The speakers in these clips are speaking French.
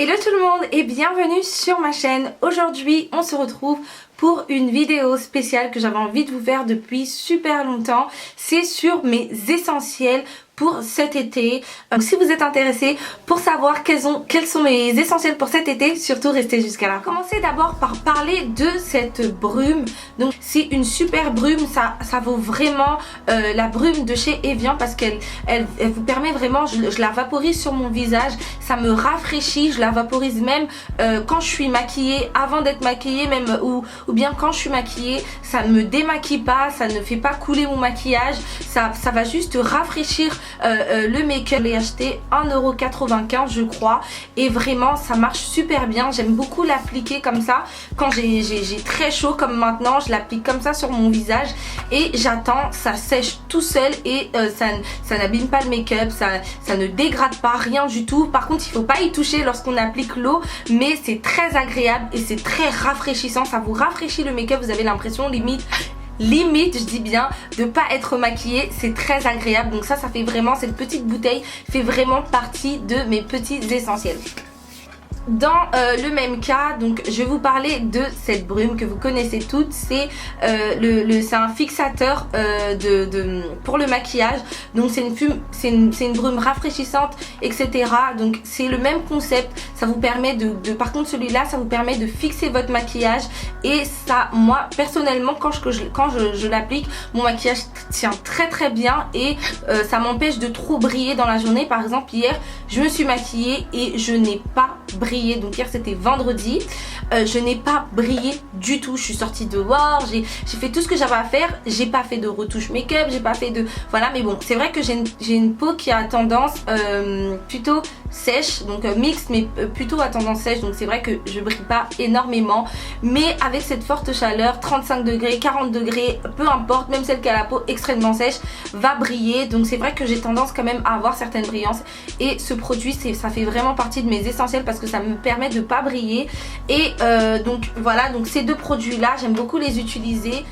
Hello tout le monde et bienvenue sur ma chaîne. Aujourd'hui on se retrouve pour une vidéo spéciale que j'avais envie de vous faire depuis super longtemps. C'est sur mes essentiels pour cet été. Donc si vous êtes intéressé pour savoir quels sont mes essentiels pour cet été, surtout restez jusqu'à là. Commencez d'abord par parler de cette brume. Donc c'est une super brume, ça vaut vraiment la brume de chez Evian parce qu'elle vous permet vraiment, je la vaporise sur mon visage, ça me rafraîchit, je la vaporise même quand je suis maquillée, avant d'être maquillée même, ou bien quand je suis maquillée, ça ne me démaquille pas, ça ne fait pas couler mon maquillage, ça va juste rafraîchir le make-up. Je l'ai acheté 1,95 € je crois et vraiment ça marche super bien. J'aime beaucoup l'appliquer comme ça quand j'ai très chaud comme maintenant, je l'applique comme ça sur mon visage et j'attends, ça sèche tout seul et ça n'abîme pas le make-up, ça ne dégrade pas, rien du tout. Par contre il ne faut pas y toucher lorsqu'on applique l'eau, mais c'est très agréable et c'est très rafraîchissant, ça vous rafraîchit le make-up, vous avez l'impression limite je dis bien, de pas être maquillée, c'est très agréable. Donc ça fait vraiment, cette petite bouteille fait vraiment partie de mes petits essentiels. Dans le même cas, donc je vais vous parler de cette brume que vous connaissez toutes. C'est un fixateur pour le maquillage. Donc c'est une brume rafraîchissante, etc. Donc c'est le même concept. Ça vous permet par contre celui-là, ça vous permet de fixer votre maquillage. Et ça, moi personnellement, quand je l'applique, mon maquillage tient très bien et ça m'empêche de trop briller dans la journée. Par exemple hier, je me suis maquillée et je n'ai pas brillé. Donc hier c'était vendredi, je n'ai pas brillé du tout. Je suis sortie dehors, j'ai fait tout ce que j'avais à faire, j'ai pas fait de retouche make-up, j'ai pas fait de... Voilà, mais bon, c'est vrai que j'ai une peau qui a tendance plutôt sèche, donc mixte, mais plutôt à tendance sèche. Donc c'est vrai que je brille pas énormément, mais avec cette forte chaleur, 35 degrés, 40 degrés, peu importe, même celle qui a la peau extrêmement sèche va briller. Donc c'est vrai que j'ai tendance quand même à avoir certaines brillances et ce produit, ça fait vraiment partie de mes essentiels parce que ça me permet de pas briller. Et donc voilà, donc ces deux produits là j'aime beaucoup les utiliser.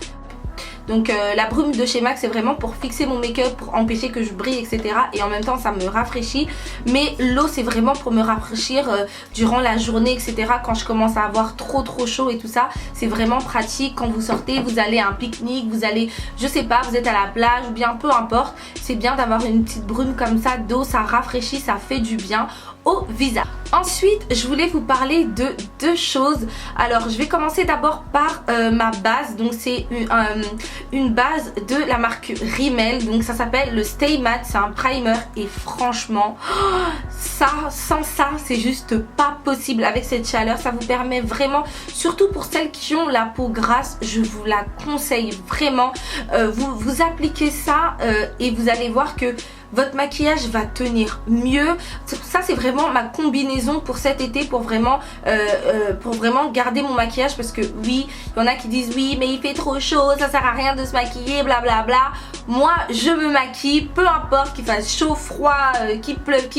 Donc la brume de chez MAC c'est vraiment pour fixer mon make-up, pour empêcher que je brille, etc. Et en même temps ça me rafraîchit. Mais l'eau c'est vraiment pour me rafraîchir durant la journée, etc. Quand je commence à avoir trop chaud et tout ça. C'est vraiment pratique quand vous sortez, vous allez à un pique-nique, vous allez, je sais pas, vous êtes à la plage ou bien peu importe. C'est bien d'avoir une petite brume comme ça d'eau, ça rafraîchit, ça fait du bien au visage. Ensuite je voulais vous parler de deux choses. Alors je vais commencer d'abord par ma base. Donc c'est une base de la marque Rimmel, donc ça s'appelle le Stay Matte, c'est un primer et franchement sans ça c'est juste pas possible. Avec cette chaleur ça vous permet vraiment, surtout pour celles qui ont la peau grasse, je vous la conseille vraiment. Vous appliquez ça et vous allez voir que votre maquillage va tenir mieux. Ça c'est vraiment ma combinaison pour cet été, pour vraiment garder mon maquillage. Parce que oui, il y en a qui disent oui mais il fait trop chaud, ça sert à rien de se maquiller, blablabla. Moi je me maquille, peu importe qu'il fasse chaud, froid, qu'il pleuve,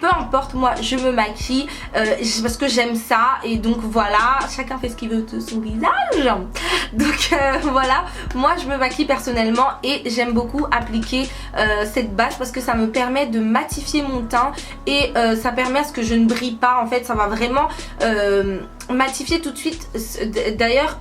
peu importe, moi je me maquille parce que j'aime ça. Et donc voilà, chacun fait ce qu'il veut de son visage. Donc voilà, moi je me maquille personnellement et j'aime beaucoup appliquer cette base parce que ça me permet de matifier mon teint et ça permet à ce que je ne brille pas. En fait ça va vraiment matifier tout de suite. D'ailleurs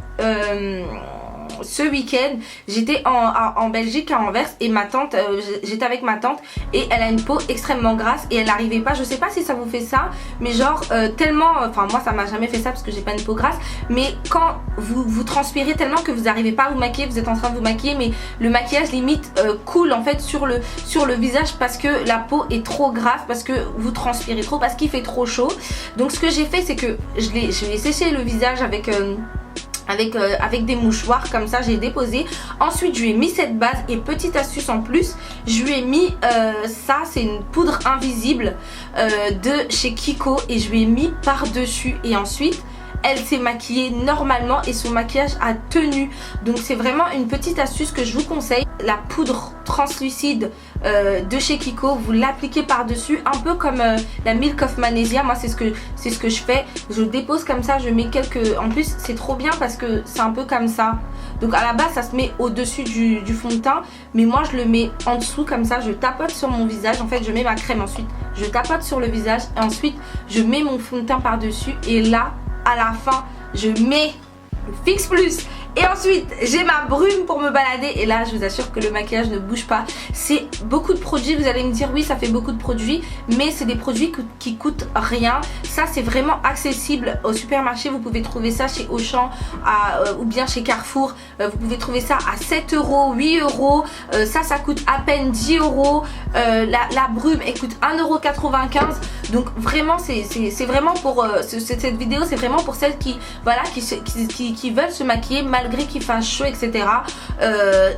ce week-end j'étais en Belgique à Anvers et ma tante, j'étais avec ma tante et elle a une peau extrêmement grasse et elle n'arrivait pas, je sais pas si ça vous fait ça, mais genre tellement, enfin moi ça m'a jamais fait ça parce que j'ai pas une peau grasse, mais quand vous transpirez tellement que vous n'arrivez pas à vous maquiller, vous êtes en train de vous maquiller mais le maquillage limite coule en fait sur le visage parce que la peau est trop grasse, parce que vous transpirez trop, parce qu'il fait trop chaud. Donc ce que j'ai fait c'est que je l'ai séché le visage avec des mouchoirs comme ça, j'ai déposé. Ensuite je lui ai mis cette base et petite astuce en plus, je lui ai mis ça, c'est une poudre invisible de chez Kiko et je lui ai mis par dessus et ensuite elle s'est maquillée normalement et son maquillage a tenu. Donc c'est vraiment une petite astuce que je vous conseille. La poudre translucide de chez Kiko, vous l'appliquez par dessus un peu comme la Milk of Magnesia. Moi c'est ce que je fais, je dépose comme ça, je mets quelques, en plus c'est trop bien parce que c'est un peu comme ça, Donc à la base ça se met au dessus du fond de teint, mais moi je le mets en dessous comme ça, je tapote sur mon visage. En fait je mets ma crème, ensuite je tapote sur le visage et ensuite je mets mon fond de teint par dessus, et là à la fin je mets le Fix Plus. Et ensuite j'ai ma brume pour me balader, et là je vous assure que le maquillage ne bouge pas. C'est beaucoup de produits, vous allez me dire oui ça fait beaucoup de produits, mais c'est des produits qui coûtent rien. Ça c'est vraiment accessible au supermarché, vous pouvez trouver ça chez Auchan ou bien chez Carrefour. Vous pouvez trouver ça à 7 euros, 8 euros, ça coûte à peine 10 euros. La brume elle coûte 1,95 €. Donc vraiment c'est vraiment pour cette vidéo, c'est vraiment pour celles qui voilà qui veulent se maquiller malgré qu'il fasse chaud, etc.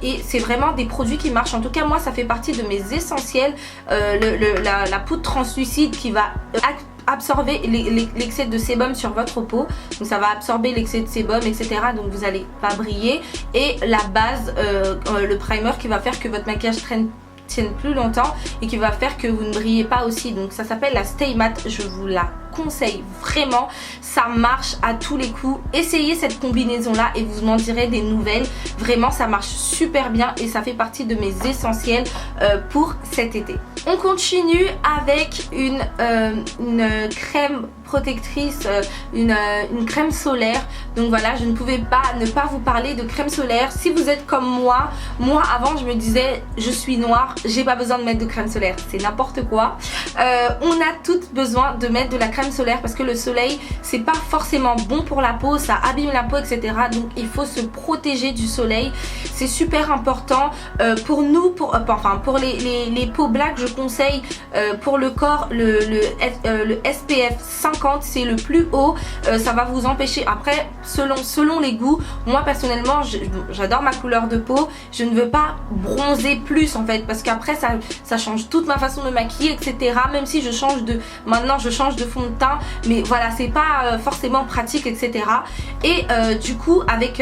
Et c'est vraiment des produits qui marchent. En tout cas moi ça fait partie de mes essentiels. La poudre translucide qui va absorber l'excès de sébum sur votre peau, donc ça va absorber l'excès de sébum, etc. Donc vous allez pas briller, et la base, le primer qui va faire que votre maquillage tienne plus longtemps et qui va faire que vous ne brillez pas aussi. Donc ça s'appelle la Stay Matte, je vous la conseille vraiment, ça marche à tous les coups. Essayez cette combinaison là et vous m'en direz des nouvelles. Vraiment ça marche super bien et ça fait partie de mes essentiels pour cet été. On continue avec une crème protectrice, une crème solaire. Donc voilà, je ne pouvais pas ne pas vous parler de crème solaire. Si vous êtes comme moi avant je me disais je suis noire, j'ai pas besoin de mettre de crème solaire, c'est n'importe quoi. On a toutes besoin de mettre de la crème solaire parce que le soleil c'est pas forcément bon pour la peau, ça abîme la peau, etc. Donc il faut se protéger du soleil, c'est super important. Pour nous, pour les peaux black, je conseille pour le corps le SPF 50, c'est le plus haut. Ça va vous empêcher, après selon les goûts, moi personnellement j'adore ma couleur de peau, je ne veux pas bronzer plus en fait, parce qu'après ça change toute ma façon de maquiller, etc. Même si maintenant je change de fond de teint, mais voilà c'est pas forcément pratique, etc. Et du coup avec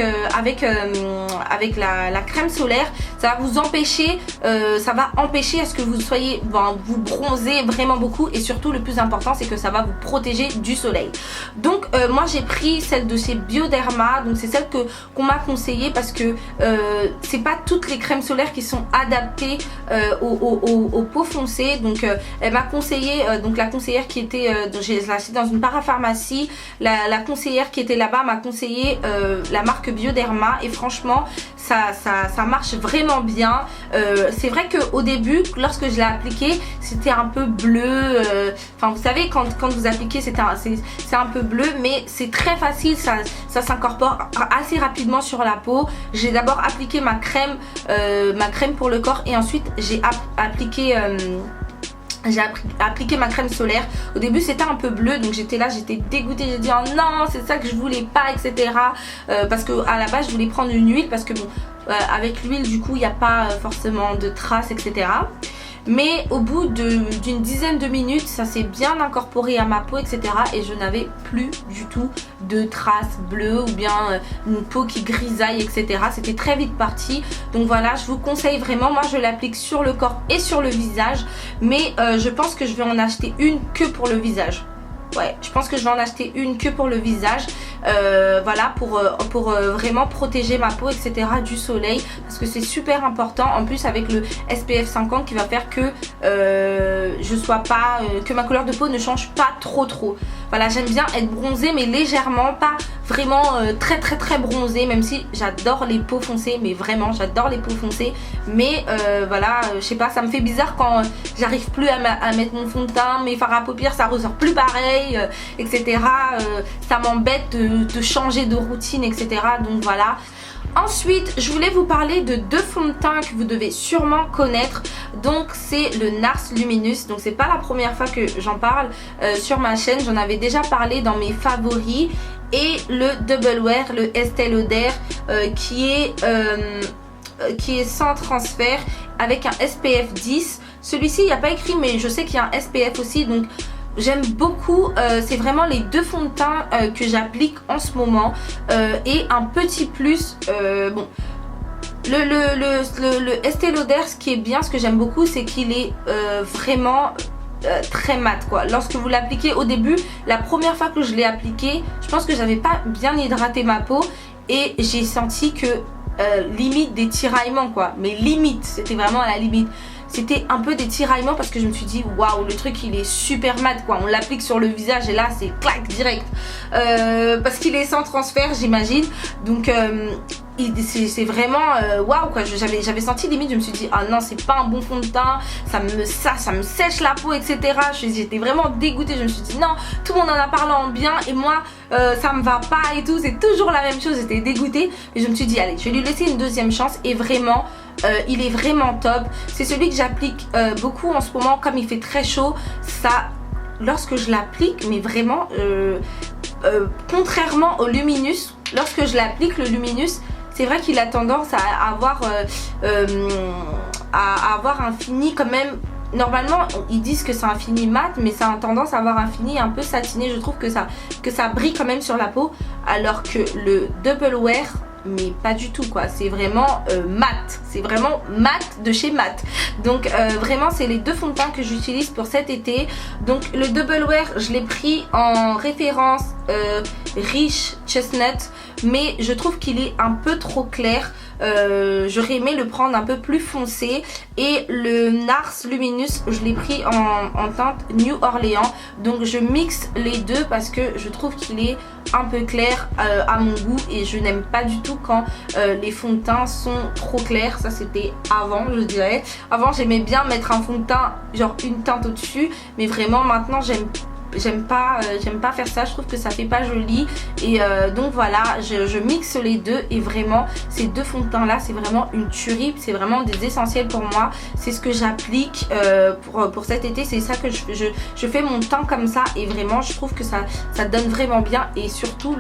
la crème solaire, ça va vous empêcher, ça va empêcher à ce que vous soyez, vous bronzez vraiment beaucoup, et surtout le plus important c'est que ça va vous protéger du soleil. Donc moi j'ai pris celle de chez Bioderma, donc c'est celle qu'on m'a conseillé parce que c'est pas toutes les crèmes solaires qui sont adaptées aux peaux foncées. Donc elle m'a conseillé, donc la conseillère qui était, j'ai acheté dans une parapharmacie, la conseillère qui était là-bas m'a conseillé la marque Bioderma, et franchement ça marche vraiment bien. C'est vrai qu'au début lorsque je l'ai appliqué c'était un peu bleu, enfin vous savez quand vous appliquez c'est un peu bleu, mais c'est très facile, ça s'incorpore assez rapidement sur la peau. J'ai d'abord appliqué ma crème pour le corps, et ensuite j'ai appliqué ma crème solaire. Au début c'était un peu bleu, donc j'étais dégoûtée, j'ai dit oh non c'est ça que je voulais pas, etc. Parce que à la base je voulais prendre une huile, parce que bon avec l'huile du coup il n'y a pas forcément de traces, etc. Mais au bout d'une dizaine de minutes ça s'est bien incorporé à ma peau, etc. Et je n'avais plus du tout de traces bleues ou bien une peau qui grisaille, etc. C'était très vite parti. Donc voilà, je vous conseille vraiment. Moi je l'applique sur le corps et sur le visage, mais je pense que je vais en acheter une que pour le visage. Ouais, je pense que je vais en acheter une que pour le visage, voilà, pour vraiment protéger ma peau, etc. du soleil, parce que c'est super important. En plus avec le SPF 50 qui va faire que que ma couleur de peau ne change pas trop. Voilà, j'aime bien être bronzée mais légèrement, pas vraiment très bronzée, même si j'adore les peaux foncées, mais vraiment j'adore les peaux foncées. Mais voilà, je sais pas, ça me fait bizarre quand j'arrive plus à mettre mon fond de teint, mes fards à paupières ça ressort plus pareil, etc. Ça m'embête de changer de routine, etc. Donc voilà. Ensuite, je voulais vous parler de deux fonds de teint que vous devez sûrement connaître. Donc c'est le NARS Luminous. Donc c'est pas la première fois que j'en parle sur ma chaîne. J'en avais déjà parlé dans mes favoris. Et le Double Wear, le Estée Lauder, qui est sans transfert avec un SPF 10. Celui-ci il n'y a pas écrit, mais je sais qu'il y a un SPF aussi. Donc j'aime beaucoup, c'est vraiment les deux fonds de teint que j'applique en ce moment. Et un petit plus, bon, le Estée Lauder, ce qui est bien, ce que j'aime beaucoup, c'est qu'il est vraiment très mat quoi. Lorsque vous l'appliquez au début, la première fois que je l'ai appliqué, je pense que j'avais pas bien hydraté ma peau, et j'ai senti que limite des tiraillements quoi, mais limite, c'était vraiment à la limite. C'était un peu des tiraillements parce que je me suis dit waouh, le truc il est super mat quoi, on l'applique sur le visage et là c'est clac direct, parce qu'il est sans transfert j'imagine, donc c'est vraiment waouh quoi, j'avais senti limite, je me suis dit ah non c'est pas un bon fond de teint, ça me sèche la peau etc. J'étais vraiment dégoûtée, je me suis dit non, tout le monde en a parlé en bien et moi ça me va pas et tout, c'est toujours la même chose, j'étais dégoûtée et je me suis dit allez je vais lui laisser une deuxième chance et vraiment il est vraiment top. C'est celui que j'applique beaucoup en ce moment comme il fait très chaud, ça lorsque je l'applique mais vraiment contrairement au Luminous, lorsque je l'applique le Luminous c'est vrai qu'il a tendance à avoir un fini quand même. Normalement ils disent que c'est un fini mat mais ça a tendance à avoir un fini un peu satiné, je trouve que ça brille quand même sur la peau, alors que le Double Wear mais pas du tout quoi, c'est vraiment mat, c'est vraiment mat de chez mat. Donc vraiment c'est les deux fonds de teint que j'utilise pour cet été. Donc le Double Wear je l'ai pris en référence Rich Chestnut, mais je trouve qu'il est un peu trop clair. J'aurais aimé le prendre un peu plus foncé, et le Nars Luminous je l'ai pris en teinte New Orleans, donc je mixe les deux parce que je trouve qu'il est un peu clair à mon goût et je n'aime pas du tout quand les fonds de teint sont trop clairs. Ça c'était avant, je dirais. Avant j'aimais bien mettre un fond de teint genre une teinte au dessus, mais vraiment maintenant j'aime pas faire ça, je trouve que ça fait pas joli, et donc voilà je mixe les deux, et vraiment ces deux fonds de teint là c'est vraiment une tuerie, c'est vraiment des essentiels pour moi, c'est ce que j'applique pour cet été, c'est ça que je fais mon teint comme ça, et vraiment je trouve que ça donne vraiment bien, et surtout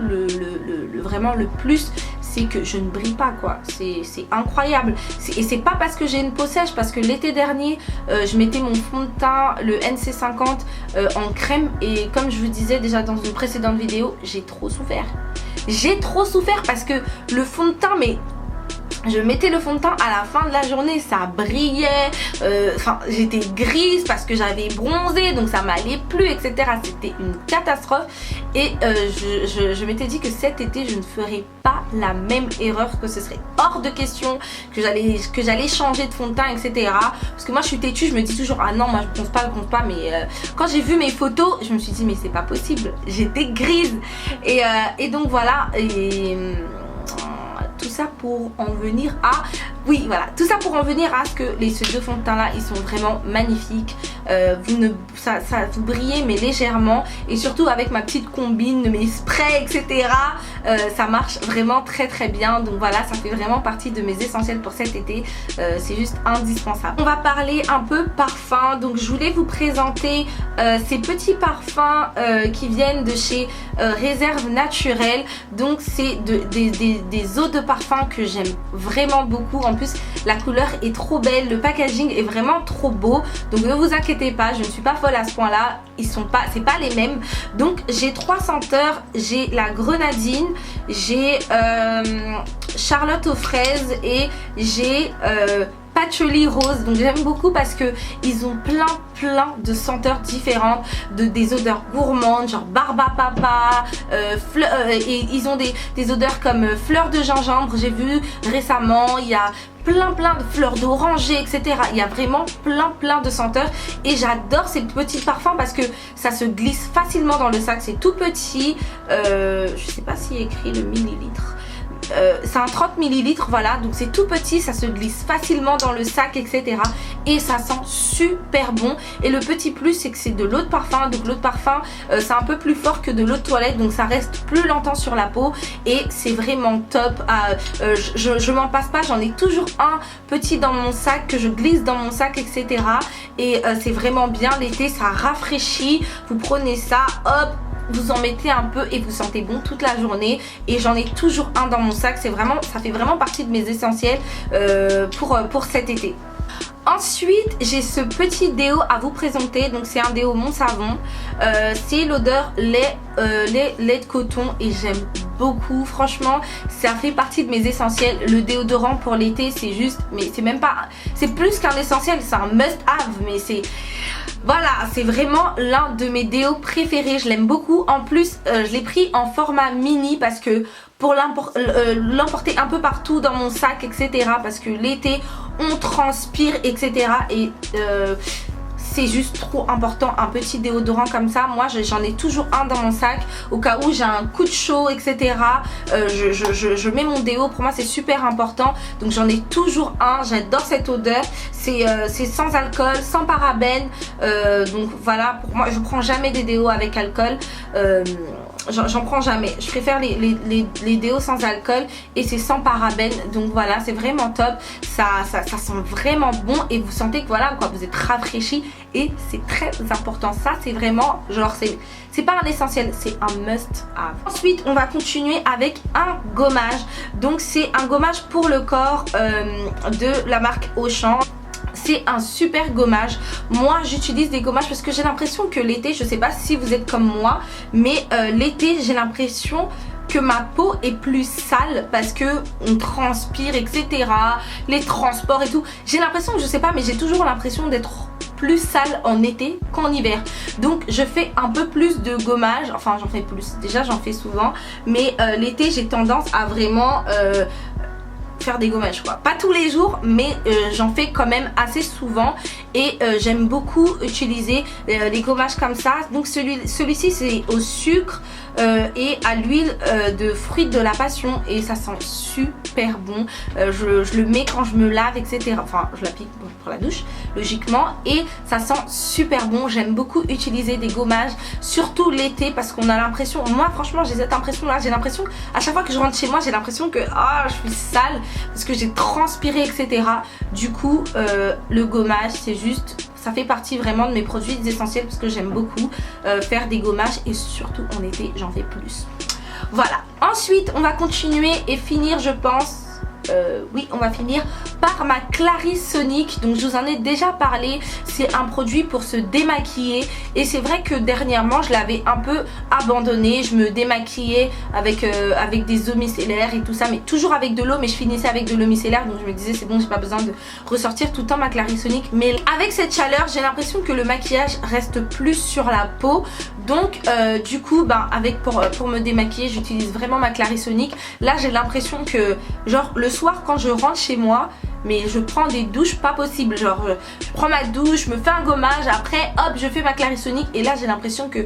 vraiment le plus c'est que je ne brille pas quoi, c'est incroyable, et c'est pas parce que j'ai une peau sèche, parce que l'été dernier je mettais mon fond de teint le NC50 en crème, et comme je vous disais déjà dans une précédente vidéo, j'ai trop souffert parce que le fond de teint, mais je mettais le fond de teint à la fin de la journée, ça brillait, enfin j'étais grise parce que j'avais bronzé, donc ça m'allait plus etc, c'était une catastrophe, et je m'étais dit que cet été je ne ferais pas la même erreur, que ce serait hors de question que j'allais changer de fond de teint etc, parce que moi je suis têtue, je me dis toujours ah non moi je bronze pas, mais quand j'ai vu mes photos je me suis dit mais c'est pas possible, j'étais grise, et donc voilà, et tout ça pour en venir à... Oui, voilà, tout ça pour en venir à ce que ces deux fonds de teint là, ils sont vraiment magnifiques. Vous brillez mais légèrement, et surtout avec ma petite combine, mes sprays etc, ça marche vraiment très très bien. Donc voilà, ça fait vraiment partie de mes essentiels pour cet été, c'est juste indispensable. On va parler un peu parfum, donc je voulais vous présenter ces petits parfums qui viennent de chez Réserve Naturelle. Donc c'est des eaux de parfum que j'aime vraiment beaucoup. En plus la couleur est trop belle, le packaging est vraiment trop beau, donc ne vous inquiétez pas, je ne suis pas folle à ce point là, c'est pas les mêmes. Donc j'ai 3 senteurs, j'ai la grenadine, j'ai Charlotte aux fraises, et j'ai patchouli rose. Donc j'aime beaucoup parce que ils ont plein de senteurs différentes, des odeurs gourmandes genre barbe à papa, et ils ont des odeurs comme fleurs de gingembre, j'ai vu récemment, il y a plein de fleurs d'oranger etc, il y a vraiment plein de senteurs, et j'adore ces petits parfums parce que ça se glisse facilement dans le sac, c'est tout petit, je sais pas s'il y a écrit le millilitre, c'est un 30 ml, voilà, donc c'est tout petit, ça se glisse facilement dans le sac etc, et ça sent super bon. Et le petit plus c'est que c'est de l'eau de parfum, donc l'eau de parfum c'est un peu plus fort que de l'eau de toilette, donc ça reste plus longtemps sur la peau, et c'est vraiment top. Je m'en passe pas, j'en ai toujours un petit dans mon sac que je glisse dans mon sac etc, et c'est vraiment bien l'été, ça rafraîchit, vous prenez ça, hop, vous en mettez un peu et vous sentez bon toute la journée, et j'en ai toujours un dans mon sac, ça fait vraiment partie de mes essentiels pour cet été. Ensuite j'ai ce petit déo à vous présenter, donc c'est un déo Mon Savon, c'est l'odeur lait de coton, et j'aime beaucoup, franchement ça fait partie de mes essentiels. Le déodorant pour l'été c'est juste, mais c'est même pas, c'est plus qu'un essentiel, c'est un must have, mais c'est Voilà, c'est vraiment l'un de mes déos préférés, je l'aime beaucoup. En plus, je l'ai pris en format mini parce que pour l'emporter un peu partout dans mon sac, etc. Parce que l'été, on transpire, etc. Et c'est juste trop important, un petit déodorant comme ça. Moi j'en ai toujours un dans mon sac au cas où j'ai un coup de chaud, etc. Je mets mon déo, pour moi c'est super important, donc j'en ai toujours un. J'adore cette odeur, c'est sans alcool, sans parabènes, donc voilà, pour moi je prends jamais des déos avec alcool, j'en prends jamais. Je préfère les déos sans alcool et c'est sans parabènes, donc voilà, c'est vraiment top. Ça sent vraiment bon et vous sentez que voilà quoi, vous êtes rafraîchi et c'est très important. Ça c'est vraiment genre, c'est pas un essentiel, c'est un must have. Ensuite on va continuer avec un gommage. Donc c'est un gommage pour le corps de la marque Auchan. C'est un super gommage. Moi j'utilise des gommages parce que j'ai l'impression que l'été, je sais pas si vous êtes comme moi, mais l'été j'ai l'impression que ma peau est plus sale parce que on transpire, etc. Les transports et tout. J'ai l'impression que je sais pas, mais j'ai toujours l'impression d'être plus sale en été qu'en hiver. Donc je fais un peu plus de gommage. Enfin j'en fais plus. Déjà j'en fais souvent. Mais l'été j'ai tendance à vraiment faire des gommages quoi. Pas tous les jours mais j'en fais quand même assez souvent et j'aime beaucoup utiliser les gommages comme ça. Donc celui-ci c'est au sucre et à l'huile de fruits de la passion et ça sent super bon. Je le mets quand je me lave, etc. Enfin je l'applique pour la douche logiquement et ça sent super bon. J'aime beaucoup utiliser des gommages surtout l'été parce qu'on a l'impression, moi franchement j'ai cette impression là, j'ai l'impression à chaque fois que je rentre chez moi j'ai l'impression que je suis sale parce que j'ai transpiré, etc. Du coup le gommage c'est juste, ça fait partie vraiment de mes produits essentiels parce que j'aime beaucoup faire des gommages et surtout en été j'en fais plus. Voilà, ensuite on va continuer et finir je pense, oui on va finir par ma Clarisonic. Donc je vous en ai déjà parlé, c'est un produit pour se démaquiller et c'est vrai que dernièrement je l'avais un peu abandonné. Je me démaquillais avec des eaux micellaires et tout ça, mais toujours avec de l'eau, mais je finissais avec de l'eau micellaire, donc je me disais c'est bon, j'ai pas besoin de ressortir tout le temps ma Clarisonic. Mais avec cette chaleur j'ai l'impression que le maquillage reste plus sur la peau, donc du coup pour me démaquiller j'utilise vraiment ma Clarisonic. Là j'ai l'impression que genre le soir quand je rentre chez moi, mais je prends des douches pas possible, genre je prends ma douche, je me fais un gommage, après hop je fais ma Clarisonic et là j'ai l'impression que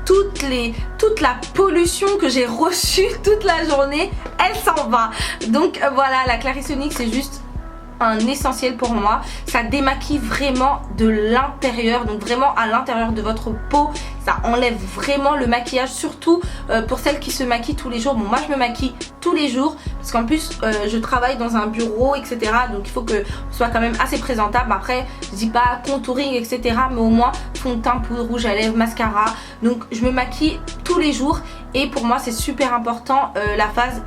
toute la pollution que j'ai reçue toute la journée elle s'en va. Donc voilà, la Clarisonic c'est juste un essentiel pour moi. Ça démaquille vraiment de l'intérieur, donc vraiment à l'intérieur de votre peau. Ça enlève vraiment le maquillage, surtout pour celles qui se maquillent tous les jours. Bon moi je me maquille tous les jours parce qu'en plus je travaille dans un bureau, etc. Donc il faut que je sois quand même assez présentable. Après je dis pas contouring, etc. mais au moins fond de teint, poudre rouge à lèvres, mascara. Donc je me maquille tous les jours et pour moi c'est super important la phase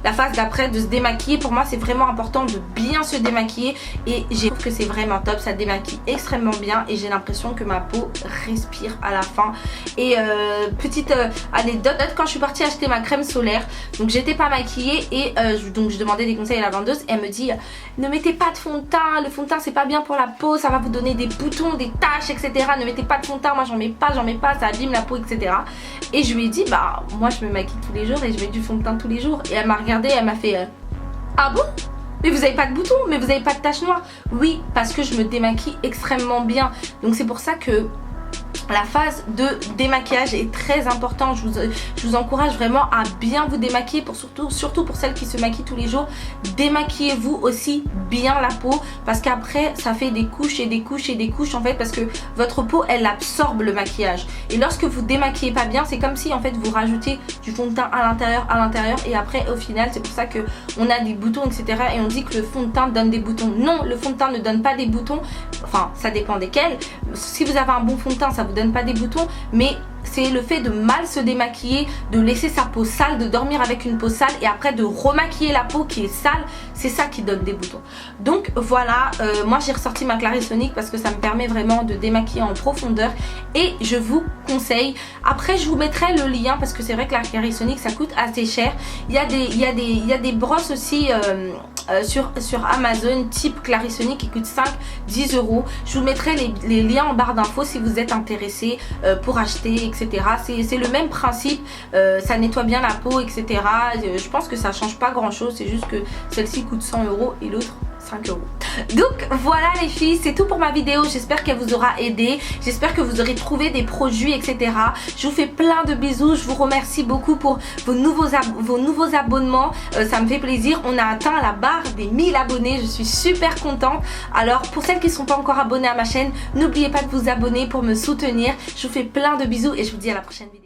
la phase d'après de se démaquiller. Pour moi c'est vraiment important de bien se démaquiller et je trouve que c'est vraiment top, ça démaquille extrêmement bien et j'ai l'impression que ma peau respire à la fin. Et petite anecdote, quand je suis partie acheter ma crème solaire, donc j'étais pas maquillée et donc je demandais des conseils à la vendeuse et elle me dit ne mettez pas de fond de teint, le fond de teint c'est pas bien pour la peau, ça va vous donner des boutons, des taches, etc. Ne mettez pas de fond de teint, moi j'en mets pas, ça abîme la peau, etc. Et je lui ai dit moi je me maquille tous les jours et je mets du fond de teint tous les jours. Et elle m'a regardé, elle m'a fait ah bon, mais vous avez pas de boutons, mais vous avez pas de taches noires? Oui, parce que je me démaquille extrêmement bien. Donc c'est pour ça que la phase de démaquillage est très importante. Je vous encourage vraiment à bien vous démaquiller, surtout pour celles qui se maquillent tous les jours. Démaquillez-vous aussi bien la peau parce qu'après ça fait des couches et des couches et des couches en fait, parce que votre peau elle absorbe le maquillage et lorsque vous démaquillez pas bien c'est comme si en fait vous rajoutez du fond de teint à l'intérieur et après au final c'est pour ça que on a des boutons, etc. et on dit que le fond de teint donne des boutons. Non, le fond de teint ne donne pas des boutons, enfin ça dépend desquels. Si vous avez un bon fond de teint ça vous donne pas des boutons, mais c'est le fait de mal se démaquiller, de laisser sa peau sale, de dormir avec une peau sale et après de remaquiller la peau qui est sale, c'est ça qui donne des boutons. Donc voilà, moi j'ai ressorti ma Clarisonic parce que ça me permet vraiment de démaquiller en profondeur et je vous conseille. Après je vous mettrai le lien parce que c'est vrai que la Clarisonic ça coûte assez cher. Il y a des brosses aussi sur Amazon type Clarisonic qui coûte 5-10 euros. Je vous mettrai les liens en barre d'infos si vous êtes intéressé pour acheter, etc. C'est le même principe, ça nettoie bien la peau, etc. Je pense que ça change pas grand chose, c'est juste que celle-ci coûte 100 euros et l'autre 5 euros. Donc voilà les filles, c'est tout pour ma vidéo. J'espère qu'elle vous aura aidé. J'espère que vous aurez trouvé des produits, etc. Je vous fais plein de bisous. Je vous remercie beaucoup pour vos nouveaux abonnements. Ça me fait plaisir. On a atteint la barre des 1000 abonnés. Je suis super contente. Alors pour celles qui ne sont pas encore abonnées à ma chaîne, n'oubliez pas de vous abonner pour me soutenir. Je vous fais plein de bisous et je vous dis à la prochaine vidéo.